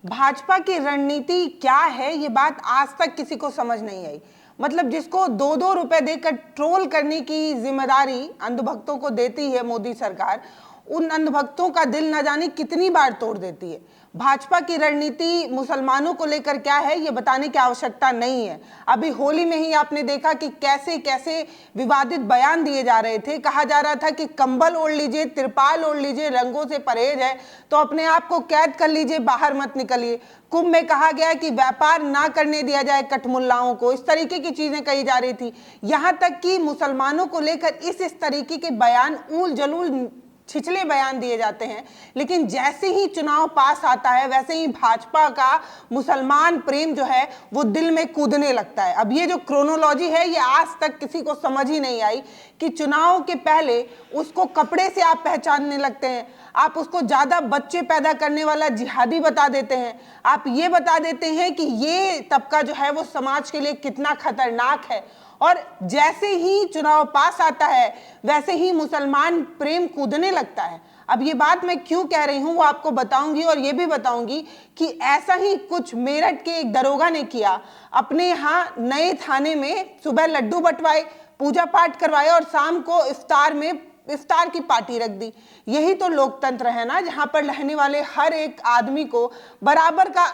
भाजपा की रणनीति क्या है, ये बात आज तक किसी को समझ नहीं आई। मतलब जिसको 2-2 रुपए देकर ट्रोल करने की जिम्मेदारी अंधभक्तों को देती है मोदी सरकार, उन अंधभक्तों का दिल न जाने कितनी बार तोड़ देती है। भाजपा की रणनीति मुसलमानों को लेकर क्या है ये बताने की आवश्यकता नहीं है। अभी होली में ही आपने देखा कि कैसे कैसे विवादित बयान दिए जा रहे थे। कहा जा रहा था कि कंबल ओढ़ लीजिए, तिरपाल ओढ़ लीजिए, रंगों से परहेज है तो अपने आप को कैद कर लीजिए, बाहर मत निकलिए। कुंभ में कहा गया कि व्यापार ना करने दिया जाए कठमुल्लाओं को, इस तरीके की चीजें कही जा रही थी। यहां तक कि मुसलमानों को लेकर इस तरीके के बयान, ऊल जलूल छिछले बयान दिए जाते हैं। लेकिन जैसे ही चुनाव पास आता है वैसे ही भाजपा का मुसलमान प्रेम जो है वो दिल में कूदने लगता है। अब ये जो क्रोनोलॉजी है ये आज तक किसी को समझ ही नहीं आई कि चुनाव के पहले उसको कपड़े से आप पहचानने लगते हैं, आप उसको ज्यादा बच्चे पैदा करने वाला जिहादी बता देते हैं, आप ये बता देते हैं कि ये तबका जो है वो समाज के लिए कितना खतरनाक है। और जैसे ही चुनाव पास आता है वैसे ही मुसलमान प्रेम कूदने लगता है। अब ये बात मैं क्यों कह रही हूं वो आपको बताऊंगी, और ये भी बताऊंगी कि ऐसा ही कुछ मेरठ के एक दरोगा ने किया। अपने यहाँ नए थाने में सुबह लड्डू बंटवाए, पूजा पाठ करवाए और शाम को इफ्तार की पार्टी रख दी। यही तो लोकतंत्र है ना, जहां पर रहने वाले हर एक आदमी को बराबर का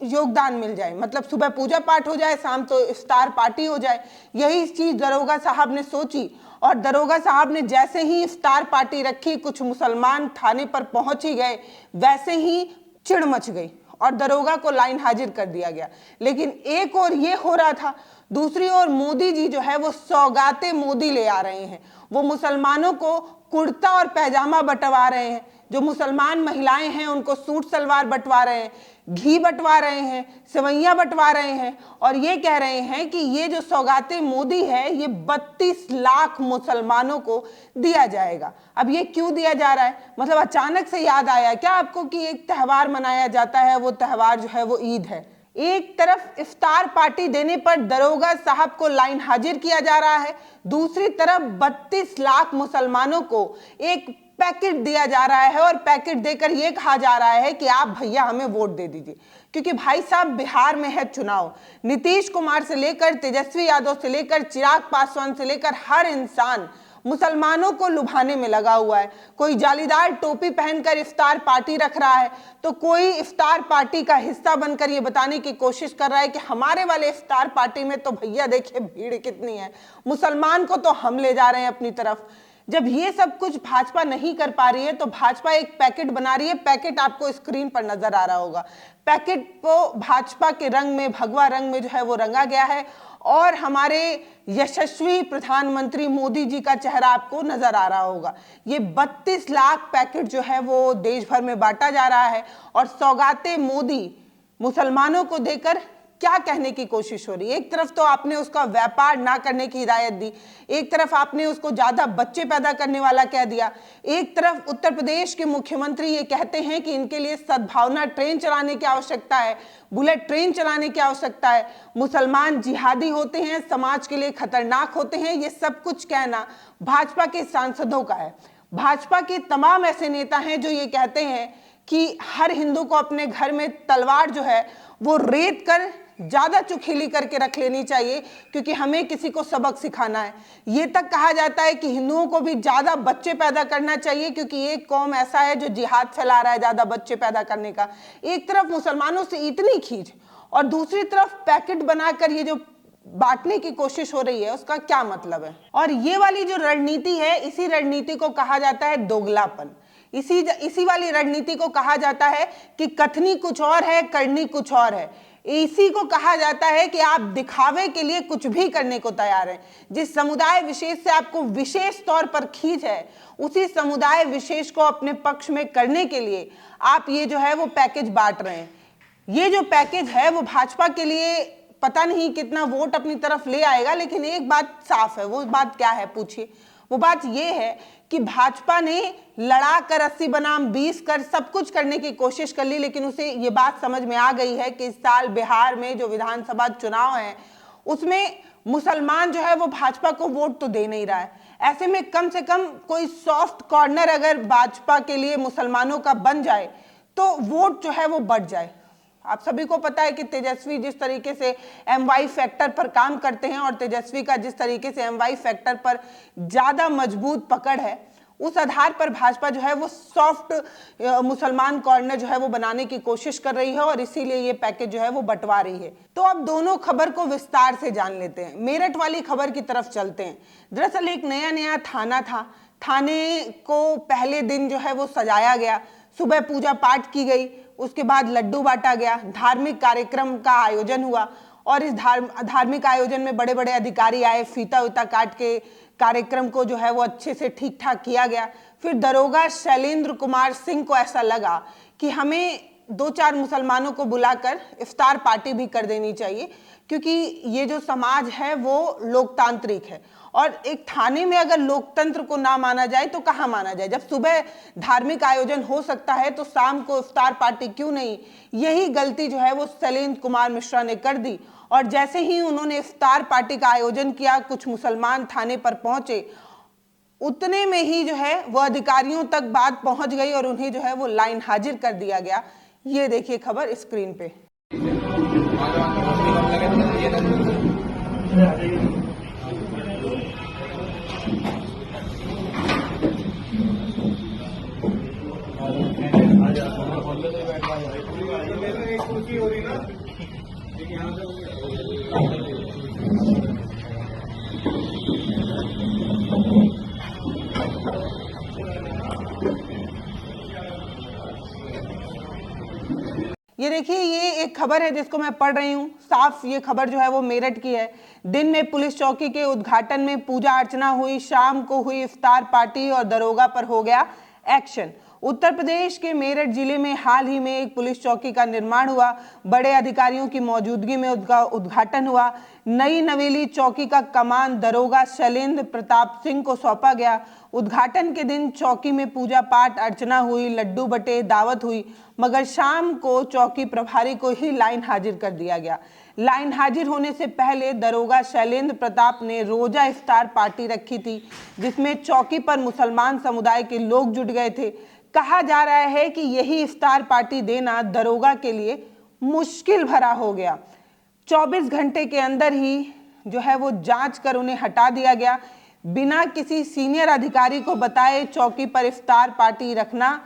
योगदान मिल जाए। मतलब सुबह पूजा पाठ हो जाए, शाम तो इफ्तार पार्टी हो जाए। यही चीज दरोगा साहब ने सोची और दरोगा साहब ने जैसे ही इफ्तार पार्टी रखी, कुछ मुसलमान थाने पर पहुंच ही गए, वैसे ही चिढ़ मच गई और दरोगा को लाइन हाजिर कर दिया गया। लेकिन एक और ये हो रहा था, दूसरी ओर मोदी जी जो है वो सौगाते मोदी ले आ रहे हैं। वो मुसलमानों को कुर्ता और पैजामा बंटवा रहे हैं, जो मुसलमान महिलाएं हैं उनको सूट सलवार बंटवा रहे हैं, घी बंटवा रहे हैं, सेवैयां बंटवा रहे हैं और ये कह रहे हैं कि ये जो सौगाते मोदी है ये 32 लाख मुसलमानों को दिया जाएगा। अब ये क्यों दिया जा रहा है? मतलब अचानक से याद आया क्या आपको कि एक त्यौहार मनाया जाता है, वो त्यौहार जो है वो ईद है। एक तरफ इफ्तार पार्टी देने पर दरोगा साहब को लाइन हाजिर किया जा रहा है, दूसरी तरफ 32 लाख मुसलमानों को एक पैकेट दिया जा रहा है और पैकेट देकर यह कहा जा रहा है कि आप भैया हमें वोट दे दीजिए। क्योंकि भाई साहब बिहार में है चुनाव, नीतीश कुमार से लेकर तेजस्वी यादव से लेकर चिराग पासवान से लेकर हर इंसान मुसलमानों को लुभाने में लगा हुआ है। कोई जालीदार टोपी पहनकर इफ्तार पार्टी रख रहा है तो कोई इफ्तार पार्टी का हिस्सा बनकर ये बताने की कोशिश कर रहा है कि हमारे वाले इफ्तार पार्टी में तो भैया देखिए भीड़ कितनी है, मुसलमान को तो हम ले जा रहे हैं अपनी तरफ। जब ये सब कुछ भाजपा नहीं कर पा रही है तो भाजपा एक पैकेट बना रही है। पैकेट आपको स्क्रीन पर नजर आ रहा होगा। पैकेट को भाजपा के रंग में, भगवा रंग में जो है वो रंगा गया है और हमारे यशस्वी प्रधानमंत्री मोदी जी का चेहरा आपको नजर आ रहा होगा। ये 32 लाख पैकेट जो है वो देश भर में बांटा जा रहा है और सौगाते मोदी मुसलमानों को देकर क्या कहने की कोशिश हो रही है। एक तरफ तो आपने उसका व्यापार ना करने की हिदायत दी, एक तरफ आपने उसको ज्यादा बच्चे पैदा करने वाला कह दिया, एक तरफ उत्तर प्रदेश के मुख्यमंत्री ये कहते हैं कि इनके लिए सद्भावना ट्रेन चलाने की आवश्यकता है, बुलेट ट्रेन चलाने की आवश्यकता है, मुसलमान जिहादी होते हैं, समाज के लिए खतरनाक होते हैं। ये सब कुछ कहना भाजपा के सांसदों का है। भाजपा के तमाम ऐसे नेता हैं जो ये कहते हैं कि हर हिंदू को अपने घर में तलवार जो है वो रेत कर ज्यादा चुखीली करके रख लेनी चाहिए, क्योंकि हमें किसी को सबक सिखाना है। ये तक कहा जाता है कि हिंदुओं को भी ज्यादा बच्चे पैदा करना चाहिए, क्योंकि एक कौम ऐसा है जो जिहाद फैला रहा है ज्यादा बच्चे पैदा करने का। एक तरफ मुसलमानों से इतनी खींच और दूसरी तरफ पैकेट बनाकर ये जो बांटने की कोशिश हो रही है उसका क्या मतलब है। और ये वाली जो रणनीति है, इसी रणनीति को कहा जाता है दोगलापन। इसी वाली रणनीति को कहा जाता है कि कथनी कुछ और है, करनी कुछ और है। इसी को कहा जाता है कि आप दिखावे के लिए कुछ भी करने को तैयार हैं। जिस समुदाय विशेष से आपको विशेष तौर पर खींच है, उसी समुदाय विशेष को अपने पक्ष में करने के लिए आप ये जो है वो पैकेज बांट रहे हैं। ये जो पैकेज है वो भाजपा के लिए पता नहीं कितना वोट अपनी तरफ ले आएगा, लेकिन एक बात साफ है। वो बात क्या है पूछिए? वो बात ये है कि भाजपा ने लड़ा कर 80 बनाम 20 कर सब कुछ करने की कोशिश कर ली, लेकिन उसे ये बात समझ में आ गई है कि इस साल बिहार में जो विधानसभा चुनाव है उसमें मुसलमान जो है वो भाजपा को वोट तो दे नहीं रहा है। ऐसे में कम से कम कोई सॉफ्ट कॉर्नर अगर भाजपा के लिए मुसलमानों का बन जाए तो वोट जो है वो बढ़ जाए। आप सभी को पता है कि तेजस्वी जिस तरीके से MY फैक्टर पर काम करते हैं और तेजस्वी का जिस तरीके से MY फैक्टर पर ज्यादा मजबूत पकड़ है, उस आधार पर भाजपा जो है वो सॉफ्ट मुसलमान कॉर्नर जो है वो बनाने की कोशिश कर रही है और इसीलिए ये पैकेज जो है वो बंटवा रही है। तो अब दोनों खबर को विस्तार से जान लेते हैं। मेरठ वाली खबर की तरफ चलते हैं। दरअसल एक नया थाना था। थाने को पहले दिन जो है वो सजाया गया, सुबह पूजा पाठ की गई, उसके बाद लड्डू बांटा गया, धार्मिक कार्यक्रम का आयोजन हुआ और इस धार्मिक आयोजन में बड़े बड़े अधिकारी आए, फीता उता काट के कार्यक्रम को जो है वो अच्छे से ठीक ठाक किया गया। फिर दरोगा शैलेंद्र कुमार सिंह को ऐसा लगा कि हमें 2-4 मुसलमानों को बुलाकर इफ्तार पार्टी भी कर देनी चाहिए, क्योंकि ये जो समाज है वो लोकतांत्रिक है और एक थाने में अगर लोकतंत्र को ना माना जाए तो कहाँ माना जाए। जब सुबह धार्मिक आयोजन हो सकता है तो शाम को इफ्तार पार्टी क्यों नहीं। यही गलती जो है वो शैलेंद्र कुमार मिश्रा ने कर दी और जैसे ही उन्होंने इफ्तार पार्टी का आयोजन किया, कुछ मुसलमान थाने पर पहुंचे, उतने में ही जो है वो अधिकारियों तक बात पहुंच गई और उन्हें जो है वो लाइन हाजिर कर दिया गया। ये देखिए खबर स्क्रीन पे। ये देखिए, ये एक खबर है जिसको मैं पढ़ रही हूँ। साफ ये खबर जो है वो मेरठ की है। दिन में पुलिस चौकी के उद्घाटन में पूजा अर्चना हुई, शाम को हुई इफ्तार पार्टी और दरोगा पर हो गया एक्शन। उत्तर प्रदेश के मेरठ जिले में हाल ही में एक पुलिस चौकी का निर्माण हुआ। बड़े अधिकारियों की मौजूदगी में उसका उद्घाटन हुआ। नई नवेली चौकी का कमान दरोगा शैलेंद्र प्रताप सिंह को सौंपा गया। उद्घाटन के दिन चौकी में पूजा पाठ अर्चना हुई, लड्डू बटे, दावत हुई, मगर शाम को चौकी प्रभारी को ही लाइन हाजिर कर दिया गया। लाइन हाजिर होने से पहले दरोगा शैलेंद्र प्रताप ने रोजा इफ्तार पार्टी रखी थी, जिसमें चौकी पर मुसलमान समुदाय के लोग जुट गए थे। कहा जा रहा है कि यही इफ्तार पार्टी देना दरोगा के लिए मुश्किल भरा हो गया। 24 घंटे के अंदर ही जो है वो जांच कर उन्हें हटा दिया गया। बिना किसी सीनियर अधिकारी को बताए चौकी पर इफ्तार पार्टी रखना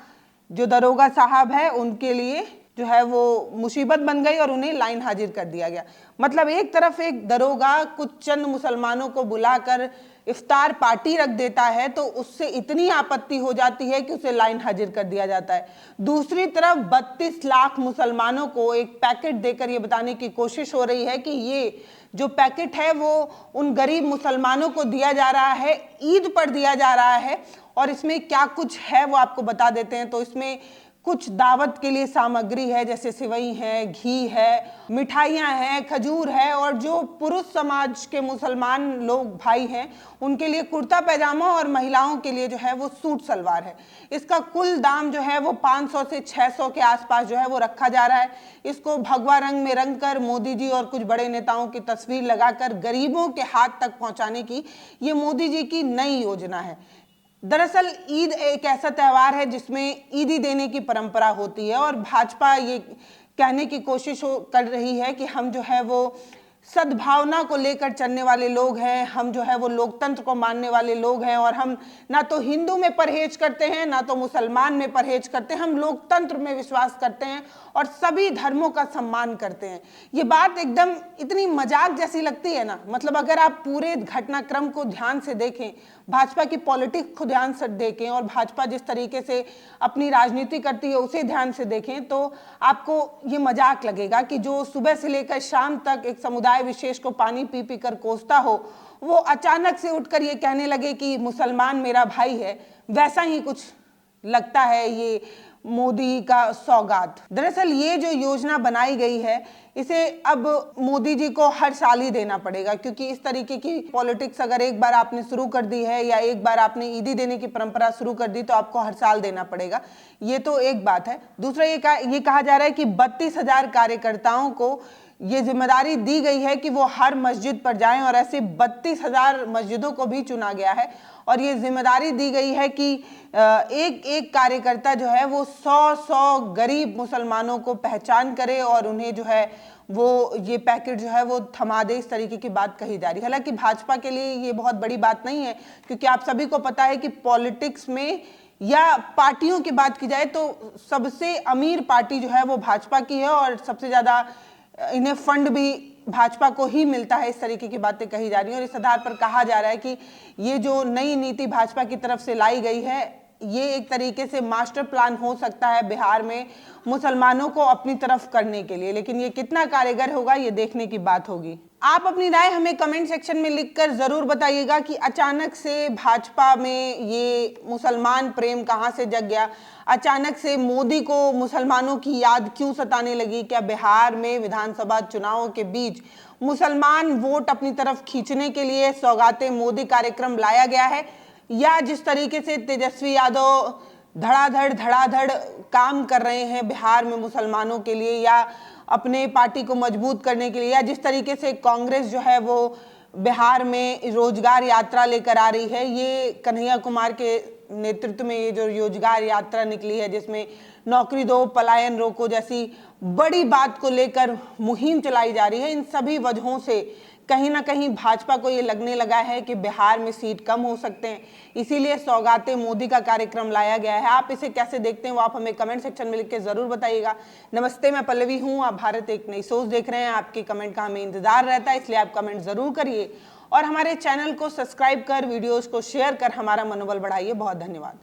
जो दरोगा साहब है उनके लिए जो है वो मुसीबत बन गई और उन्हें लाइन हाजिर कर दिया गया। मतलब एक तरफ एक दरोगा कुछ चंद मुसलमानों को बुलाकर इफ्तार पार्टी रख देता है तो उससे इतनी आपत्ति हो जाती है कि उसे लाइन हाजिर कर दिया जाता है। दूसरी तरफ 32 लाख मुसलमानों को एक पैकेट देकर ये बताने की कोशिश हो रही है कि ये जो पैकेट है वो उन गरीब मुसलमानों को दिया जा रहा है, ईद पर दिया जा रहा है। और इसमें क्या कुछ है वो आपको बता देते हैं। तो इसमें कुछ दावत के लिए सामग्री है, जैसे सेवई है, घी है, मिठाइयाँ हैं, खजूर है, और जो पुरुष समाज के मुसलमान लोग भाई हैं उनके लिए कुर्ता पैजामा और महिलाओं के लिए जो है वो सूट सलवार है। इसका कुल दाम जो है वो 500 से 600 के आसपास जो है वो रखा जा रहा है। इसको भगवा रंग में रंग कर मोदी जी और कुछ बड़े नेताओं की तस्वीर लगाकर गरीबों के हाथ तक पहुंचाने की ये मोदी जी की नई योजना है। दरअसल ईद एक ऐसा त्यौहार है जिसमें ईदी देने की परंपरा होती है और भाजपा ये कहने की कोशिश कर रही है कि हम जो है वो सद्भावना को लेकर चलने वाले लोग हैं, हम जो है वो लोकतंत्र को मानने वाले लोग हैं और हम ना तो हिंदू में परहेज करते हैं ना तो मुसलमान में परहेज करते हैं, हम लोकतंत्र में विश्वास करते हैं और सभी धर्मों का सम्मान करते हैं। ये बात एकदम इतनी मजाक जैसी लगती है ना। मतलब अगर आप पूरे घटनाक्रम को ध्यान से देखें, भाजपा की पॉलिटिक्स को ध्यान से देखें और भाजपा जिस तरीके से अपनी राजनीति करती है उसे ध्यान से देखें तो आपको ये मजाक लगेगा कि जो सुबह से लेकर शाम तक एक समुदाय विशेष को पानी पी पी कर कोसता हो, वो अचानक से उठकर ये कहने लगे कि मुसलमान मेरा भाई है। वैसा ही कुछ लगता है ये मोदी का सौगात। दरअसल ये जो योजना बनाई गई है इसे अब मोदी जी को हर साल ही देना पड़ेगा, क्योंकि इस तरीके की पॉलिटिक्स अगर एक बार आपने शुरू कर दी है या एक बार आपने ईदी देने की परंपरा शुरू कर दी तो आपको हर साल देना पड़ेगा। ये तो एक बात है। दूसरा ये कहा जा रहा है कि 32,000 कार्यकर्ताओं को ये जिम्मेदारी दी गई है कि वो हर मस्जिद पर जाएं और ऐसे 32,000 मस्जिदों को भी चुना गया है और ये जिम्मेदारी दी गई है कि एक एक कार्यकर्ता जो है वो 100 गरीब मुसलमानों को पहचान करे और उन्हें जो है वो ये पैकेट जो है वो थमा दे। इस तरीके की बात कही जा रही है। हालांकि भाजपा के लिए ये बहुत बड़ी बात नहीं है, क्योंकि आप सभी को पता है कि पॉलिटिक्स में या पार्टियों की बात की जाए तो सबसे अमीर पार्टी जो है वो भाजपा की है और सबसे ज़्यादा इन्हें फंड भी भाजपा को ही मिलता है। इस तरीके की बातें कही जा रही हैं और इस आधार पर कहा जा रहा है कि ये जो नई नीति भाजपा की तरफ से लाई गई है, ये एक तरीके से मास्टर प्लान हो सकता है बिहार में मुसलमानों को अपनी तरफ करने के लिए, लेकिन ये कितना कारगर होगा ये देखने की बात होगी। आप अपनी राय हमें कमेंट सेक्शन में लिखकर जरूर बताइएगा कि अचानक से भाजपा में ये मुसलमान प्रेम कहां से जग गया, अचानक से मोदी को मुसलमानों की याद क्यों सताने लगी। क्या बिहार में विधानसभा चुनावों के बीच मुसलमान वोट अपनी तरफ खींचने के लिए सौगाते मोदी कार्यक्रम लाया गया है, या जिस तरीके से तेजस्वी यादव धड़ाधड़ काम कर रहे हैं बिहार में मुसलमानों के लिए या अपने पार्टी को मजबूत करने के लिए, या जिस तरीके से कांग्रेस जो है वो बिहार में रोजगार यात्रा लेकर आ रही है। ये कन्हैया कुमार के नेतृत्व में ये जो रोजगार यात्रा निकली है जिसमें नौकरी दो पलायन रोको जैसी बड़ी बात को लेकर मुहिम चलाई जा रही है, इन सभी वजहों से कहीं ना कहीं भाजपा को ये लगने लगा है कि बिहार में सीट कम हो सकते हैं, इसीलिए सौगाते मोदी का कार्यक्रम लाया गया है। आप इसे कैसे देखते हैं वो आप हमें कमेंट सेक्शन में लिख के जरूर बताइएगा। नमस्ते, मैं पल्लवी हूँ, आप भारत एक नई सोच देख रहे हैं। आपके कमेंट का हमें इंतजार रहता है, इसलिए आप कमेंट जरूर करिए और हमारे चैनल को सब्सक्राइब कर वीडियोज को शेयर कर हमारा मनोबल बढ़ाइए। बहुत धन्यवाद।